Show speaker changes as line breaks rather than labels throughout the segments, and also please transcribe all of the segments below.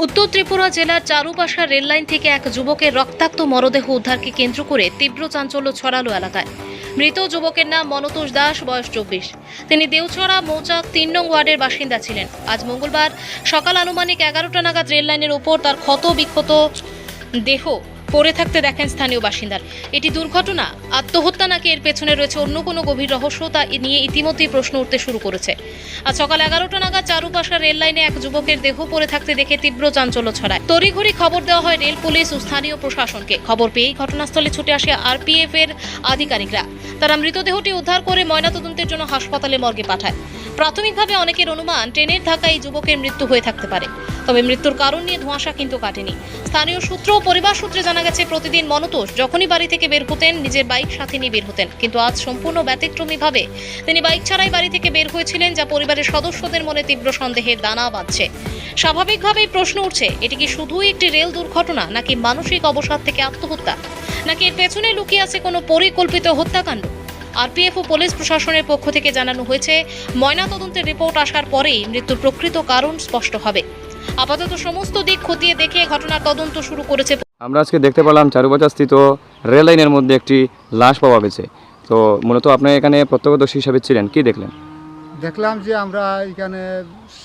উত্তর ত্রিপুরা জেলার চারুপাশা রেললাইন থেকে এক যুবকের রক্তাক্ত মরদেহ উদ্ধারকে কেন্দ্র করে তীব্র চাঞ্চল্য ছড়ালো এলাকায়। মৃত যুবকের নাম মনতোষ দাস, বয়স 24। তিনি দেওছড়া মৌচাক 3 নং ওয়ার্ডের বাসিন্দা ছিলেন। আজ মঙ্গলবার সকাল আনুমানিক 11টা নাগাদ রেললাইনের ওপর তার ক্ষত বিক্ষত দেহ পড়ে থাকতে দেখেন স্থানীয় বাসিন্দার। এটি দুর্ঘটনা, আত্মহত্যা নাকি এর পেছনে রয়েছে অন্য কোনো গভীর রহস্য, তা নিয়ে ইতিমধ্যেই প্রশ্ন উঠতে শুরু করেছে। আজ সকাল 11টা নাগাদ চারুপাশা রেল লাইনে এক যুবকের দেহ পড়ে থাকতে দেখে তীব্র চাঞ্চল্য ছড়ায়। তড়িঘড়ি খবর দেওয়া হয় রেল পুলিশ ও স্থানীয় প্রশাসনকে। খবর পেয়েই ঘটনাস্থলে ছুটে আসে আরপিএফ এর আধিকারিকরা। তারা মৃতদেহটি উদ্ধার করে ময়নাতদন্তের জন্য হাসপাতালে মর্গে পাঠায়। প্রাথমিকভাবে অনেকের অনুমান ট্রেনের ধাক্কায় এই যুবকের মৃত্যু হয়ে থাকতে পারে, তবে মৃত্যুর কারণ নিয়ে ধোঁয়াশা কিন্তু কাটেনি। স্থানীয় সূত্র ও পরিবার সূত্রে জানা গেছে, প্রতিদিন মনতোষ যখনই বাড়ি থেকে বের হতেন নিজের বাইক সাথে নিয়ে বের হতেন, কিন্তু আজ সম্পূর্ণ ব্যতিক্রমীভাবে তিনি বাইক ছাড়াই বাড়ি থেকে বের হয়েছিলেন, যা পরিবারের সদস্যদের মনে তীব্র সন্দেহের দানা বাঁধছে। স্বাভাবিকভাবেই প্রশ্ন উঠছে, এটি কি শুধুই একটি রেল দুর্ঘটনা, নাকি মানসিক অবসাদ থেকে আত্মহত্যা, নাকি এর পেছনে লুকিয়ে আছে কোনো পরিকল্পিত হত্যাকাণ্ড? আরপিএফ ও পুলিশ প্রশাসনের পক্ষ থেকে জানানো হয়েছে, ময়নাতদন্তের রিপোর্ট আসার পরেই মৃত্যুর প্রকৃত কারণ স্পষ্ট হবে। আপাতত সমস্ত দিক খতিয়ে দেখে ঘটনার তদন্ত শুরু করেছে।
আমরা আজকে দেখতে পেলাম চারুপাশা স্থিত রেল লাইনের মধ্যে একটি লাশ পাওয়া গেছে। তো মূলত আপনি এখানে প্রত্যক্ষদর্শী হিসাবে ছিলেন, কি দেখলেন?
দেখলাম যে আমরা এখানে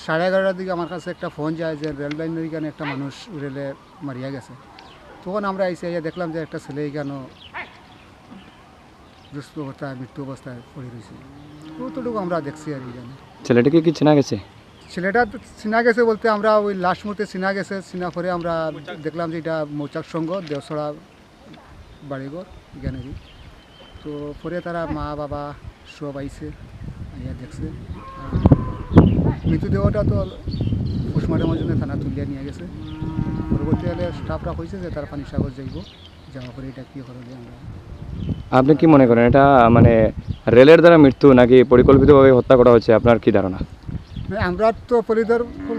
11:30টার দিকে আমার কাছে একটা ফোন যায় যে রেল লাইনের এখানে একটা মানুষ রেলে মারিয়া গেছে। তখন আমরা এসে দেখলাম যে একটা ছেলে এখানে দুস্থ অবস্থায়, মৃত্যু অবস্থায় পড়ে রয়েছে। ততটুকু আমরা দেখছি আর এখানে।
ছেলেটিকে কি চেনা গেছে?
ছেলেটা তো চিনা গেছে বলতে আমরা ওই লাস্ট মুহূর্তে চিনা গেছে। চিনা পরে আমরা দেখলাম যে এটা মৌচাক সংঘ দেওছড়া বাড়িঘর জ্ঞানেরই। তো পরে তারা মা বাবা সব আইছে, আইয়া দেখছে। মৃতদেহটা তো পোস্টমর্টমের জন্য থানা তুলিয়া নিয়ে গেছে। পরবর্তীকালে স্টাফরা কইছে যে তারা পানিসাগর যাইব, যাওয়ার পরে এটা কী করবে আমরা।
আপনি কি মনে করেন, এটা মানে রেলের দ্বারা মৃত্যু নাকি পরিকল্পিতভাবে হত্যা করা হচ্ছে? আপনার কি ধারণা?
আমরা তো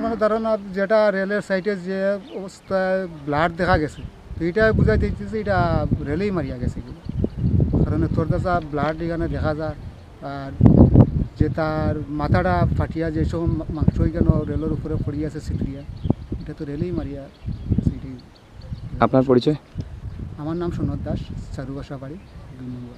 মানে ধারণা, যেটা রেলের সাইডে যে অবস্থায় ব্লাড দেখা গেছে, তো এটা বুঝাই দিতেছে এটা রেলেই মারিয়া গেছে এগুলো। কারণ তোর কাছে ব্লাড এখানে দেখা যায়, আর যে তার মাথাটা ফাটিয়া যেসব মাংস এখানে রেলের উপরে পড়িয়ে আছে ছিটরিয়া, এটা তো রেলেই মারিয়া গেছে। এটাই।
আপনার পরিচয়?
আমার নাম সনদ দাস, চারুপাশা বাড়ি, 2 নম্বর।